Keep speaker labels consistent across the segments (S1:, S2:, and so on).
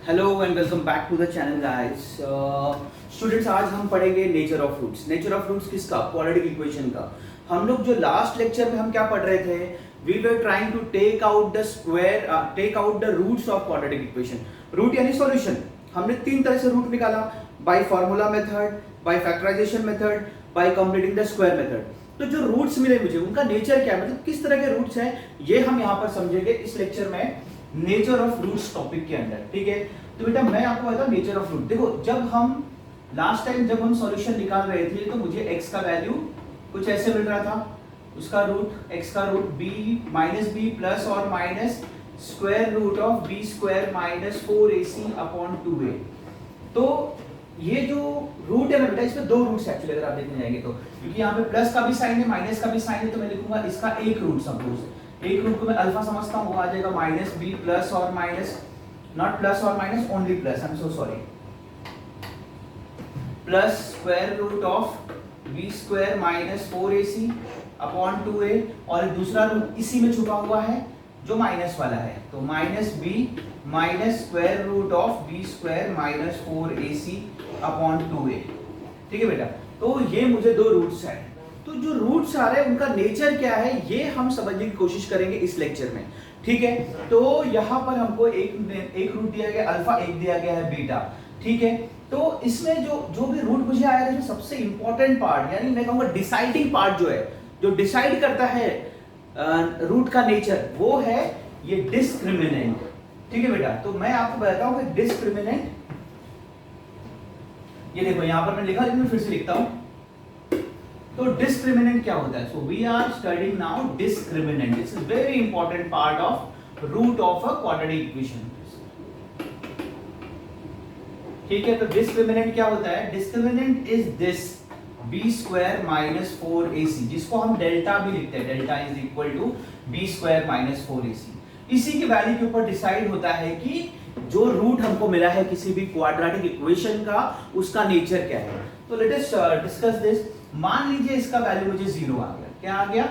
S1: Hello and welcome back to the channel guys. Students, आज हम पढ़ेंगे nature of roots. Nature of roots किसका? Quadratic equation का। हम लोग जो लास्ट लेक्चर में हम क्या पढ़ रहे थे, we were trying to take out the roots of quadratic equation. Root यानी सॉल्यूशन। हमने तीन तरह से रूट निकाला, by formula method, by factorization method, by completing the square method. तो जो रूट्स मिले मुझे, उनका नेचर क्या है, मतलब किस तरह के रूट्स हैं, ये हम यहाँ पर समझेंगे इस लेक्चर में, नेचर ऑफ रूट्स टॉपिक के अंदर। ठीक है, तो बेटा मैं आपको बताता हूं नेचर ऑफ रूट। देखो, जब हम लास्ट टाइम जब हम सॉल्यूशन निकाल रहे थे तो मुझे x का वैल्यू कुछ ऐसे मिल रहा था, उसका रूट x का root b minus b plus और minus square root of b square minus 4ac upon 2a। तो ये जो रूट है ना बेटा, इसमें दो रूट्स एक्चुअली अगर आप देखने जाएंगे तो, क्योंकि यहाँ पे प्लस का भी साइन है माइनस का भी साइन है, तो मैं लिखूंगा इसका एक रूट। सपोज एक रूट को मैं अल्फा समझता हूँ, वो आ जाएगा माइनस बी प्लस और माइनस, नॉट प्लस और minus, only plus, I am so sorry, plus square root of b square minus 4ac upon 2a, और दूसरा रूट इसी में छुपा हुआ है जो माइनस वाला है, तो minus b minus square root of b square minus 4ac upon 2a। ठीक है बेटा, तो ये मुझे दो रूट्स हैं। तो जो रूट्स आ रहे हैं उनका नेचर क्या है, ये हम समझने की कोशिश करेंगे इस लेक्चर में। ठीक है, तो यहाँ पर हमको एक रूट दिया गया अल्फा, एक दिया गया है बीटा। ठीक है, तो इसमें जो भी रूट मुझे आया है, सबसे इंपॉर्टेंट पार्ट, यानी मैं कहूँगा डिसाइडिंग पार्ट जो है, जो डिसाइड करता है रूट का नेचर, वो है ये डिस्क्रिमिनेंट। ठीक है बेटा, तो मैं आपको बताता हूँ कि डिस्क्रिमिनेंट, ये देखो यहाँ पर मैं लिखा, लेकिन मैं फिर से लिखता हूँ। तो डिस्क्रिमिनेंट क्या होता है? So we are studying now discriminant. This is very important part of root of a quadratic equation. ठीक है, तो डिस्क्रिमिनेंट क्या होता है? Discriminant is this b square minus 4ac, जिसको हम डेल्टा भी लिखते हैं, delta is equal to b square minus 4ac। इसी के वैल्यू के ऊपर डिसाइड होता है कि जो रूट हमको मिला है किसी भी क्वाड्रेटिक इक्वेशन का, उसका नेचर क्या है। तो लेट अस डिस्कस दिस। मान लीजिए इसका वैल्यू मुझे 0 आ गया। क्या आ गया?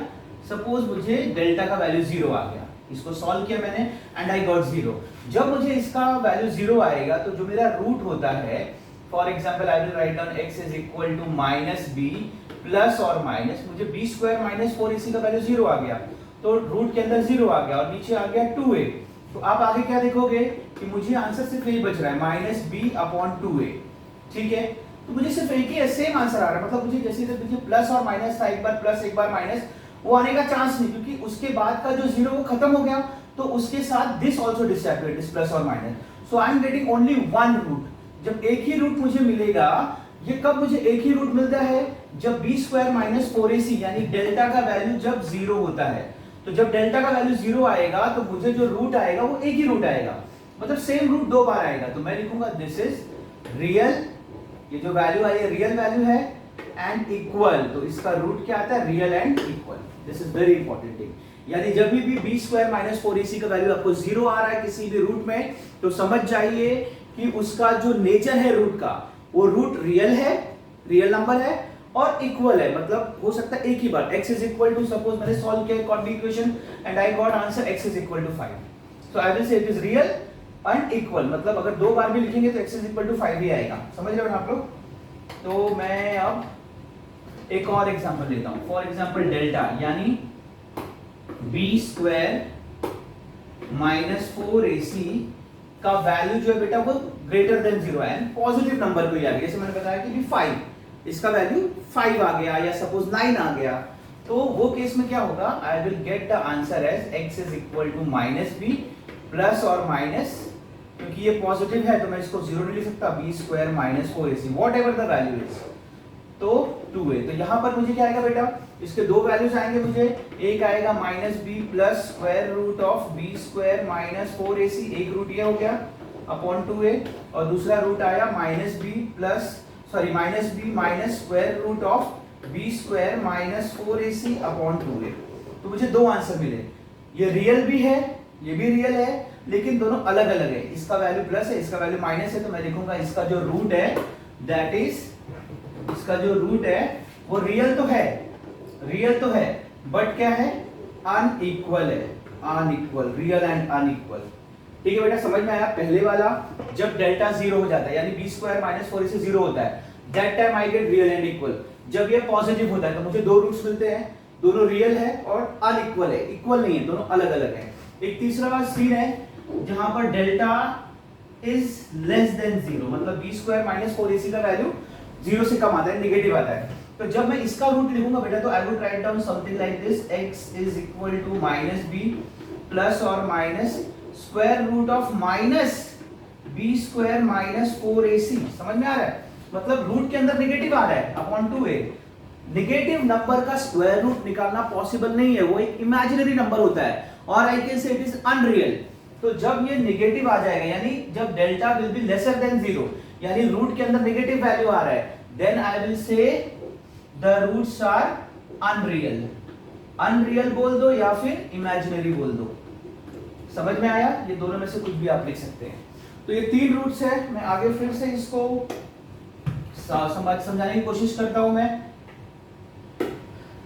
S1: सपोज मुझे डेल्टा का वैल्यू 0 आ गया, इसको सॉल्व किया मैंने एंड आई गॉट 0। जब मुझे इसका वैल्यू 0 आएगा तो जो मेरा रूट होता है, for example I will write down x is equal to minus b plus और माइनस, मुझे बी स्क्वायर माइनस 4ac का वैल्यू 0 आ गया, तो रूट के अंदर 0 आ गया और नीचे आ गया 2a। तो आप आगे क्या देखोगे कि मुझे आंसर सिर्फ यही बच रहा है, माइनस बी अपॉन 2a। ठीक है, तो मुझे सिर्फ एक ही सेम आंसर आ रहा है, मतलब मुझे जैसे मुझे प्लस और माइनस था, एक बार प्लस एक बार माइनस, वो आने का चांस नहीं, क्योंकि उसके बाद का जो 0 वो खत्म हो गया, तो उसके साथ this also disappeared, this plus और minus. So I am getting only one root. जब एक ही रूट मुझे मिलेगा, ये कब मुझे एक ही रूट मिलता है? जब बी स्क्वायर माइनस 4ac यानी डेल्टा का वैल्यू जब 0 होता है। तो जब डेल्टा का वैल्यू 0 आएगा तो मुझे जो रूट आएगा वो एक ही रूट आएगा, मतलब सेम रूट दो बार आएगा। तो मैं लिखूंगा दिस इज रियल, ये जो वैल्यू आई है रियल वैल्यू है, एंड इक्वल, तो इसका रूट क्या आता है? Real and equal. This is very important thing. यानी जब भी बी स्क्वायर माइनस 4ac का वैल्यू आपको 0 आ रहा है किसी भी रूट में, तो समझ जाइए कि उसका जो नेचर है रूट का, वो रूट रियल है, रियल नंबर है और इक्वल है, मतलब हो सकता है एक ही बार। x is equal to, suppose मैंने सॉल्व किया quadratic equation and I got answer x is equal to 5, so I will say it is real and equal, मतलब अगर दो बार भी लिखेंगे तो x इज इक्वल टू 5 ही आएगा। समझ रहे हो आप लोग? तो मैं अब एक और एग्जांपल लेता हूं, फॉर एग्जांपल डेल्टा, यानी बी स्क्वायर माइनस 4ac का वैल्यू जो है बेटा वो ग्रेटर देन 0 है, पॉजिटिव नंबर कोई आ गया, जैसे मैंने बताया कि 5, इसका वैल्यू 5 आ गया या सपोज 9 आ गया, तो वो केस में क्या होगा? I will get the answer as x is equal to minus b plus और माइनस, क्योंकि ये पॉजिटिव है तो मैं इसको 0 नहीं लिख सकता, बी स्क्वायर माइनस 4ac वॉट एवर द वैल्यू इज, तो 2a। तो यहां पर मुझे क्या आएगा बेटा? इसके दो वैल्यूज आएंगे मुझे, एक आएगा minus b plus square root of b square minus 4ac, एक रूट ये हो गया अपॉन 2a, और दूसरा रूट आया minus b plus sorry minus b minus square root of b square minus 4ac upon 2a। तो मुझे दो आंसर मिले, ये रियल भी है, ये भी रियल है, लेकिन दोनों अलग अलग है। इसका वैल्यू प्लस है, इसका वैल्यू माइनस है, तो मैं लिखूंगा इसका जो रूट है दैट इज, इसका जो रूट है वो रियल तो है, रियल तो है, बट क्या है? अनइक्वल है, अनइक्वल, रियल एंड अनइक्वल। ठीक है बेटा, समझ में आया? पहले वाला जब डेल्टा 0 हो जाता है यानी b स्क्वायर माइनस 4ac 0 होता है, that time I get real and equal. जब ये पॉजिटिव होता है तो मुझे दो रूट्स मिलते हैं, दोनों रियल है और अनइक्वल है, इक्वल नहीं है, दोनों अलग अलग है। एक तीसरा वाला सीन है जहां पर डेल्टा इज लेस देन 0, मतलब b स्क्वायर माइनस 4ac का वैल्यू 0 से कम आता है, नेगेटिव आता है। तो जब मैं इसका रूट लिखूंगा बेटा तो I would write down something like this, x is equal to minus b plus और minus square root of minus b square minus 4ac। समझ में आ रहा है? मतलब रूट के अंदर नेगेटिव आ रहा है अपॉन 2a। नेगेटिव नंबर का स्क्वायर रूट निकालना पॉसिबल नहीं है, वो एक इमेजिनरी नंबर होता है और I can say it is unreal. तो जब ये नेगेटिव आ जाएगा यानी जब delta will be lesser than 0 यानी रूट के अंदर नेगेटिव वैल्यू आ रहा है, then I will say the roots are unreal. Unreal बोल दो या फिर इमेजिनरी बोल दो। समझ में आया? ये दोनों में से कुछ भी आप लिख सकते हैं। तो ये तीन रूट्स है, मैं आगे फिर से इसको समझाने की कोशिश करता हूं मैं।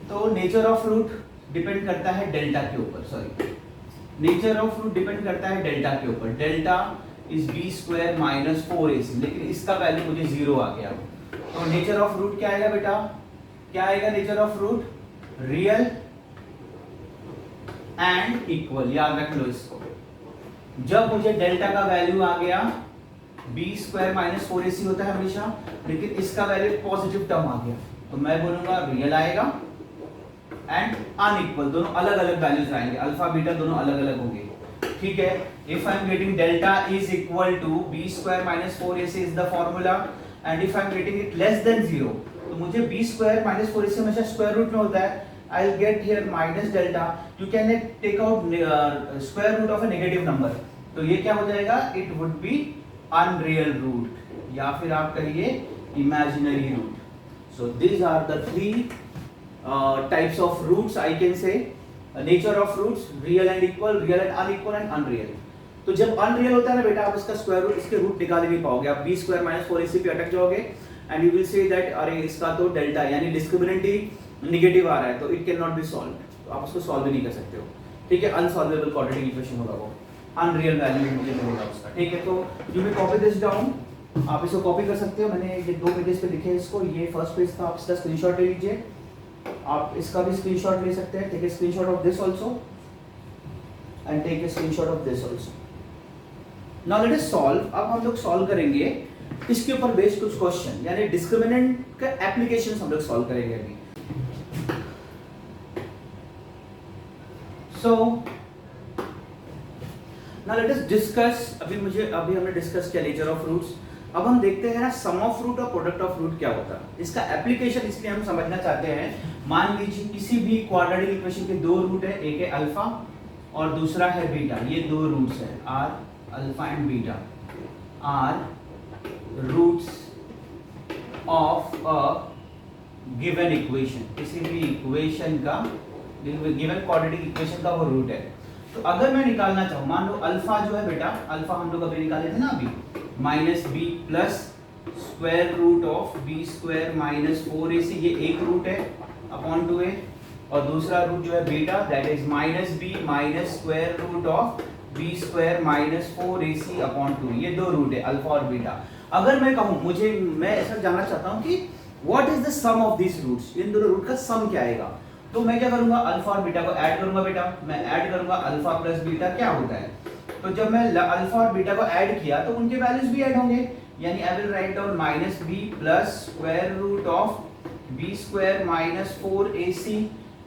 S1: तो नेचर ऑफ रूट डिपेंड करता है डेल्टा के ऊपर, sorry, nature of root depend करता है डेल्टा के ऊपर। Delta is b square minus 4ac, लेकिन इसका वैल्यू मुझे 0 आ गया। तो नेचर ऑफ रूट क्या आएगा बेटा? क्या आएगा nature of root? Real and equal. याद रख लो इसको। जब मुझे डेल्टा का वैल्यू आ गया, b स्क्वायर माइनस 4ac होता है हमेशा, लेकिन इसका वैल्यू पॉजिटिव टर्म आ गया तो मैं बोलूंगा रियल आएगा एंड अनइक्वल, दोनों अलग अलग वैल्यूज आएंगे, अल्फा बीटा दोनों अलग अलग होंगे। ठीक है, if I am getting delta is equal to b square minus 4ac is the formula and if I am getting it less than 0 तो मुझे b स्क्वायर माइनस 4ac हमेशा स्क्वायर रूट में होता है। I'll get here minus delta. You can take out square root of a negative number. तो ये क्या हो जाएगा? It would be unreal root या फिर आप कहिए imaginary root. So these are the three types of roots I can say. Nature of roots: real and equal, real and unequal, and unreal. तो जब unreal होता है ना बेटा, आप इसका स्क्वायर रूट, इसके रूट निकाल ही नहीं पाओगे, आप b स्क्वायर माइनस 4ac पे अटक जाओगे and you will say that अरे इसका तो डेल्टा यानी डिस्क्रिमिनेंट ही नेगेटिव आ रहा है तो it can not be solve, तो आप उसको सॉल्व भी नहीं कर सकते हो। ठीक है, अनसॉल्वेबल क्वाड्रेटिक इक्वेशन होगा वो, अनरियल वैल्यू मुझे मिलेगा उसका। ठीक है, तो you may copy this down, आप इसको कॉपी कर सकते हो। मैंने ये 2 पेजेस पे लिखे हैं इसको, ये फर्स्ट पेज था, आप इसका स्क्रीनशॉट ले लीजिए, आप इसका भी स्क्रीनशॉट ले सकते हैं। Take a screenshot of this also and take a screenshot of this also. Now let us solve. अब हम लोग सॉल्व करेंगे इसके ऊपर बेस्ड कुछ क्वेश्चन, यानी डिस्क्रिमिनेंट का एप्लीकेशन हम लोग सॉल्व करेंगे अभी। So now let us discuss, अभी हमने डिस्कस किया नेचर ऑफ रूट्स। अब हम देखते हैं ना सम ऑफ रूट और प्रोडक्ट ऑफ रूट क्या होता है। इसका एप्लीकेशन इसलिए हम समझना चाहते हैं, मान लीजिए किसी भी क्वाड्रेटिक इक्वेशन के 2 रूट है, एक है अल्फा और दूसरा है बीटा। ये 2 रूट्स हैं, are alpha and beta are roots of a given equation. किसी भी इक्वेशन का, गिवन क्वाड्रेटिक इक्वेशन का वो रूट है। तो अगर मैं निकालना चाहूँ, मान लो अल्फा जो है बेटा, अल्फा हम लोग अभी निकाले थे ना अभी, minus b plus square root of b square minus 4ac, ये एक रूट है अपॉन 2a, और दूसरा रूट जो है beta, that is minus b minus square root of b square minus 4ac upon 2। ये 2 रूट है अल्फा और बीटा। अगर मैं कहूँ, मैं ऐसा जानना चाहता हूँ कि what is the sum of this roots, इन दोनों रूट का सम क्या आएगा, तो मैं क्या करूंगा, अल्फा और बीटा को ऐड करूंगा बेटा। मैं ऐड करूंगा अल्फा प्लस बीटा क्या होता है, तो जब मैं अल्फा और बीटा को ऐड किया तो उनके वैल्यूज भी ऐड होंगे, यानी I will write down minus b plus square root of b square minus 4ac।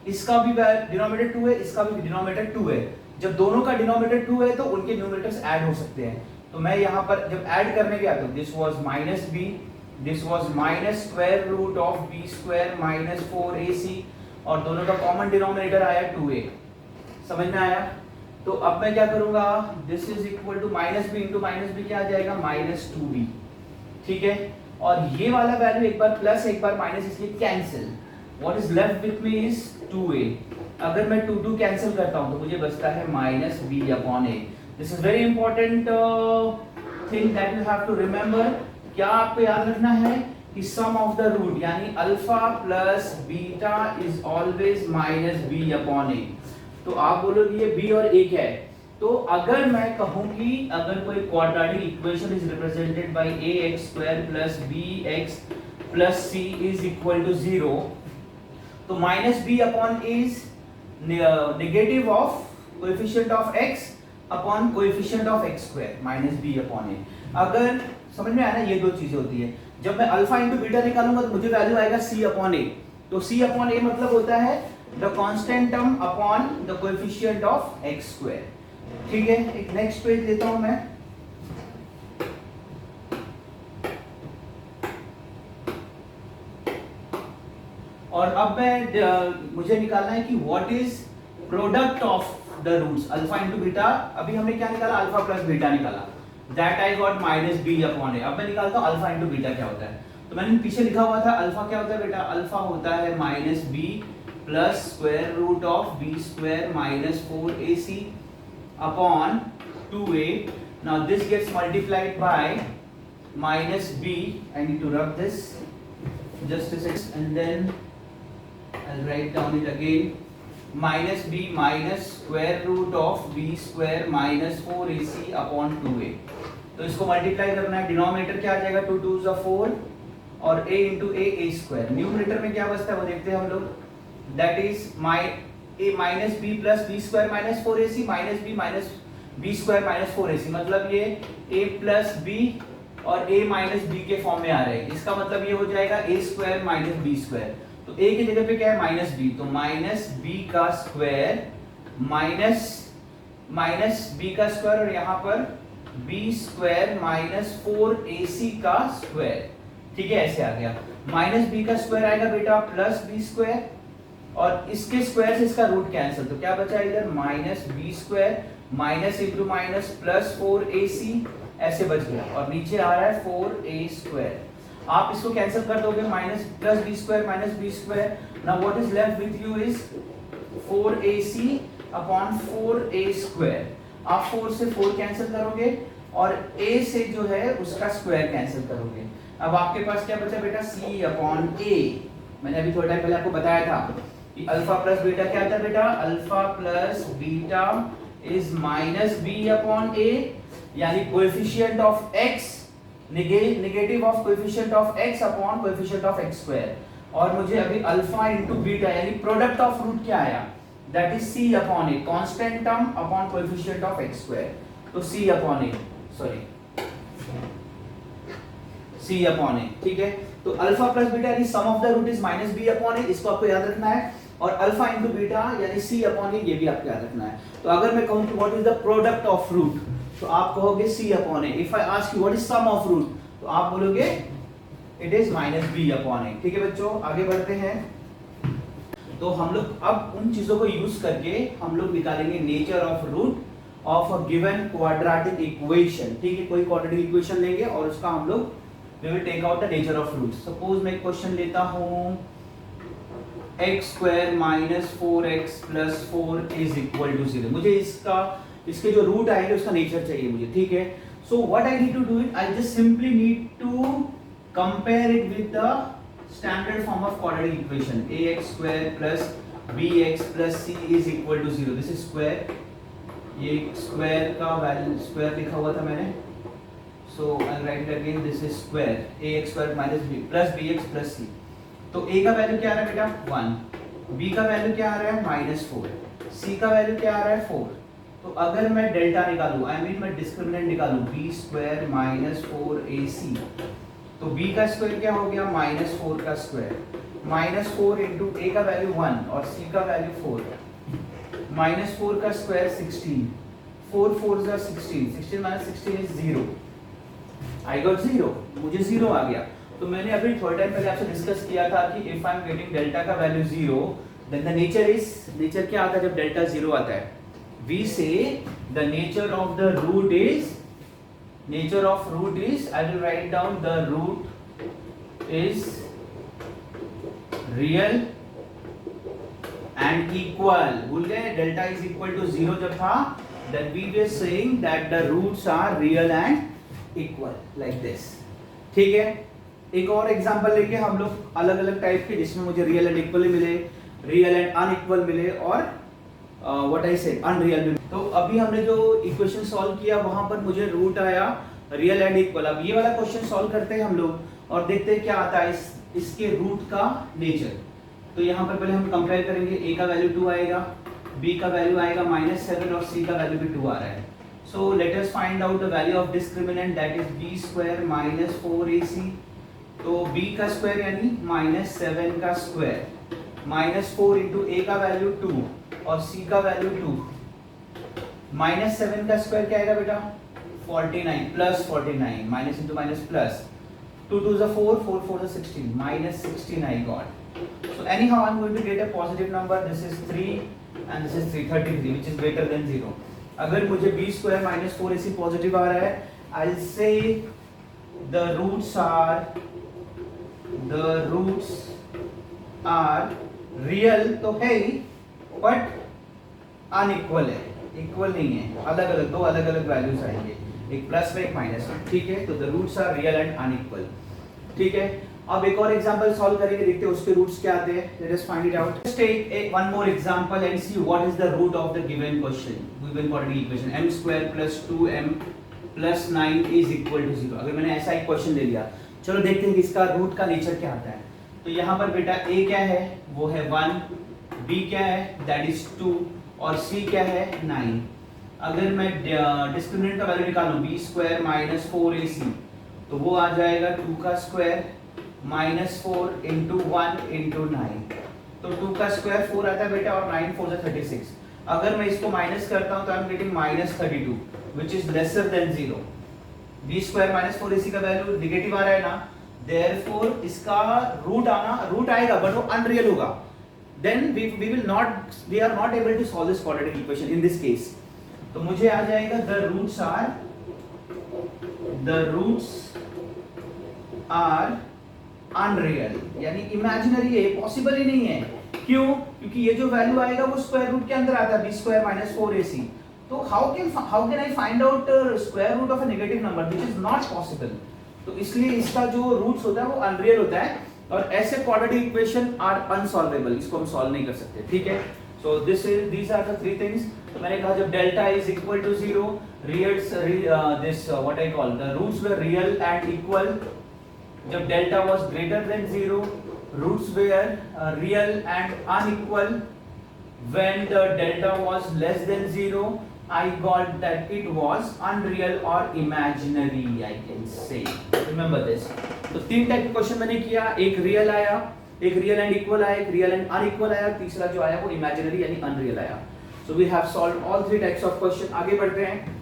S1: इसका भी डिनोमिनेटर 2 है, इसका भी डिनोमिनेटर 2 है। जब दोनों का डिनोमिनेटर 2 है तो उनके न्यूमरेटर्स ऐड हो सकते हैं। तो मैं यहाँ पर जब ऐड करने गया तो this was minus b, this was minus square root of b square minus 4ac, और दोनों का कॉमन डिनोमिनेटर आया 2a। समझ में आया? तो अब मैं क्या करूंगा, this is equal to minus b into minus b क्या आ जाएगा, माइनस 2b। ठीक है, और ये वाला वैल्यू एक बार प्लस एक बार माइनस, इसलिए cancel. What is left with me is 2a। अगर मैं 2 कैंसिल करता हूं तो मुझे बचता है minus b upon a। This is very important thing that you have to remember. क्या आपको याद रखना है कि सम ऑफ द रूट यानी alpha plus beta is always minus b upon a. तो आप बोलोगे ये b और a क्या है, तो अगर मैं कहूं कि अगर कोई quadratic equation is represented by ax² plus bx plus c is equal to 0, तो minus b upon a is negative of coefficient of x upon coefficient of x² minus b upon a. अगर समझ में आया ना, ये दो चीजें होती है। जब मैं अल्फा इंटू बीटा निकालूंगा तो मुझे वैल्यू आएगा c अपॉन ए। तो c अपॉन ए मतलब होता है the constant term upon the coefficient of x²। ठीक है, एक नेक्स्ट पेज लेता हूं मैं। और अब मैं मुझे निकालना है कि what is product of the roots alpha into beta. अभी हमने क्या निकाला, अल्फा प्लस बीटा निकाला, that I got minus b upon a. अब मैं निकालता हूं अल्फा इंटू बीटा क्या होता है। तो मैंने पीछे लिखा हुआ था अल्फा क्या होता है बेटा, अल्फा होता है minus b plus square root of b square minus 4ac upon 2a। Now this gets multiplied by minus b. I need to rub this just a second and then I'll write down it again. Minus b minus square root of b square minus 4ac upon 2a. तो इसको multiply करना है, denominator क्या आ जाएगा, 2 2 is 4 और a into a square. Numerator में क्या बचता है वो देखते हैं हम लोग, that is a minus b plus b square minus 4ac minus b square minus 4ac। मतलब ये a plus b और a माइनस बी के फॉर्म में आ रहा है। इसका मतलब ये हो जाएगा a square minus b square. तो a की जगह पे क्या है, माइनस b, तो माइनस b का स्क्वायर माइनस b का स्क्वायर और यहाँ पर b स्क्वायर माइनस 4ac का स्क्वायर। ठीक है, ऐसे आ गया। माइनस b का स्क्वायर आएगा बेटा प्लस b स्क्वायर और इसके स्क्वायर से इसका रूट कैंसिल, तो क्या बचा इधर minus b square minus into minus plus 4ac ऐसे बच गया और नीचे आ रहा है 4a स्क्वायर। आप इसको कैंसिल कर दोगे, minus plus b square minus b square. Now what is left with you is 4ac upon 4a square. आप 4 से 4 कैंसिल करोगे और a से जो है उसका स्क्वायर कैंसिल करोगे। अब आपके पास क्या बचा बेटा, c अपॉन a। मैंने अभी थोड़ा टाइम पहले आपको बताया था कि अल्फा प्लस बीटा क्या था बेटा, alpha plus beta is minus b upon a, यानी coefficient of x negative of coefficient of x upon coefficient of x square. और मुझे अभी अल्फा इनटू बीटा यानी प्रोडक्ट ऑफ रूट क्या आया, that is c upon a, constant term upon coefficient of x square. तो c upon a, sorry c upon a। ठीक है, तो अल्फा प्लस बीटा यानी सम of the root is minus b upon a, इसको आपको याद रखना है। और अल्फा इनटू बीटा यानी c अपॉन a, ये भी आपको याद रखना है। तो अगर मैं कहूं कि what is the product of root, तो आप कहोगे c upon a। If I ask you what is sum of root, तो आप बोलोगे it is minus b upon a। ठीक है बच्चों, आगे बढ़ते हैं। तो हम लोग अब उन चीजों को यूज करके हम लोग निकालेंगे nature of root of a given quadratic equation. ठीक है, कोई क्वाड्रेटिक इक्वेशन लेंगे और उसका हम लोग we will take out the nature of root. Suppose मैं एक क्वेश्चन लेता हूं, x square minus 4x plus 4 is equal to 0। मुझे इसके जो रूट आएंगे उसका नेचर चाहिए मुझे। ठीक है, so what I need to do it, I just simply need to compare it with the standard form of quadratic equation, ax square plus bx plus c is equal to 0। This is square, ये square का value square लिखा हुआ था मैंने, so I write again, this is square ax square minus b plus bx plus c। तो a का value क्या आ रहा है बेटा 1, b का वैल्यू क्या आ रहा है -4, c का वैल्यू क्या आ रहा है 4। तो अगर मैं डेल्टा निकालूं, आई मीन मैं डिस्क्रिमिनेंट निकालूं, b स्क्वायर माइनस 4ac, तो b का स्क्वायर क्या हो गया -4 का स्क्वायर, -4 इंटू a का वैल्यू 1 और c का वैल्यू 4, -4 का स्क्वायर 16, 4 4 जा 16, 16 माइनस 16 इज 0। आई गॉट 0, मुझे 0 आ गया। तो मैंने अभी थोड़ा टाइम पहले आपसे डिस्कस किया था कि if I am getting delta का वैल्यू 0, देन द नेचर क्या आता है जब डेल्टा 0 आता है, we say the nature of the root is I will write down the root is real and equal। भूल गए डेल्टा इज इक्वल टू 0 जब था, then we were saying that the roots are real and equal like this। ठीक है, एक और example लेंगे हम लोग अलग अलग टाइप के, जिसमें मुझे रियल एंड इक्वल मिले, रियल एंड अनइक्वल मिले और व्हाट आई सेड अनरियल। तो अभी हमने जो इक्वेशन सॉल्व किया वहां पर मुझे रूट आया रियल एंड इक्वल। अब ये वाला क्वेश्चन सॉल्व करते हैं हम लोग और देखते हैं क्या आता है इसके रूट का नेचर। तो यहाँ पर पहले हम कंपेयर करेंगे, a का वैल्यू 2 आएगा, b का वैल्यू आएगा -7 और c का वैल्यू भी 2 आ रहा है। So let us find out the value of discriminant that is b square minus 4ac। तो b का स्क्वायर यानी -7 का स्क्वायर, -4 इंटू a का वैल्यू 2 और c का वैल्यू 2। -7 का स्क्वायर क्या आएगा बेटा 49 plus 49, minus into minus plus, 2 2 is 4, 4 4 is 16, -16 I got. So anyhow I'm going to get a positive number. This is 3 and this is 33 which is greater than 0. अगर मुझे b square minus 4ac positive आ रहा है, I'll say the roots are real तो है ही, but unequal है, equal नहीं है, अलग अलग, दो अलग अलग वैल्यूज आएंगे, एक प्लस में एक माइनस में, ठीक है। तो the roots are real and unequal, ठीक है। अब एक और एग्जांपल सॉल्व करेंगे, देखते हैं उसके रूट्स क्या आते हैं। Let us find it out. Let's take one more example and see what is the root of the given question, given quadratic equation m² + 2m + 9 is equal to 0। अगर मैंने ऐसा एक क्वेश्चन ले लिया, चलो देखते हैं कि इसका रूट का नेचर क्या आता है। तो यहाँ पर बेटा a क्या है, वो है 1, b क्या है दैट इज 2 और c क्या है 9। अगर मैं डिस्क्रिमिनेंट का वैल्यू निकालूं b² - 4ac, तो वो आ जाएगा 2 का स्क्वायर -4 इंटू 1 इंटू 9। तो 2 का स्क्वायर 4 आता है बेटा और 9 4 जा 36। अगर मैं इसको माइनस करता हूं तो आई am getting -32 which is lesser than 0। b² - 4ac का वैल्यू नेगेटिव आ रहा है ना, देयरफॉर इसका रूट आएगा बट वो अनरियल होगा। Then we are not able to solve this quadratic equation in this case. तो मुझे आ जाएगा the roots are unreal, यानी imaginary है, पॉसिबल ही नहीं है। क्यों? क्योंकि ये जो वैल्यू आएगा वो स्क्वायर रूट के अंदर आता है b² - 4ac। तो how can I find out square root of a negative number which is not possible? तो इसलिए इसका जो रूट्स होता है वो अनरियल होता है और ऐसे क्वाड्रेटिक इक्वेशन आर अनसॉल्वेबल, इसको हम सॉल्व नहीं कर सकते, ठीक है। सो these are the three things। तो मैंने कहा जब delta is equal to 0, this what I call the roots were real and equal। जब delta was greater than 0, roots were real and unequal। when the delta was less than 0, I got that it was unreal or imaginary, I can say। Remember this। तो तीन type के question मैंने किया, एक real आया, एक real and equal आया, एक रियल एंड अनइक्वल आया, तीसरा जो आया वो इमेजिनरी यानी अनरियल आया। So we have solved all three types of question. आगे बढ़ते हैं।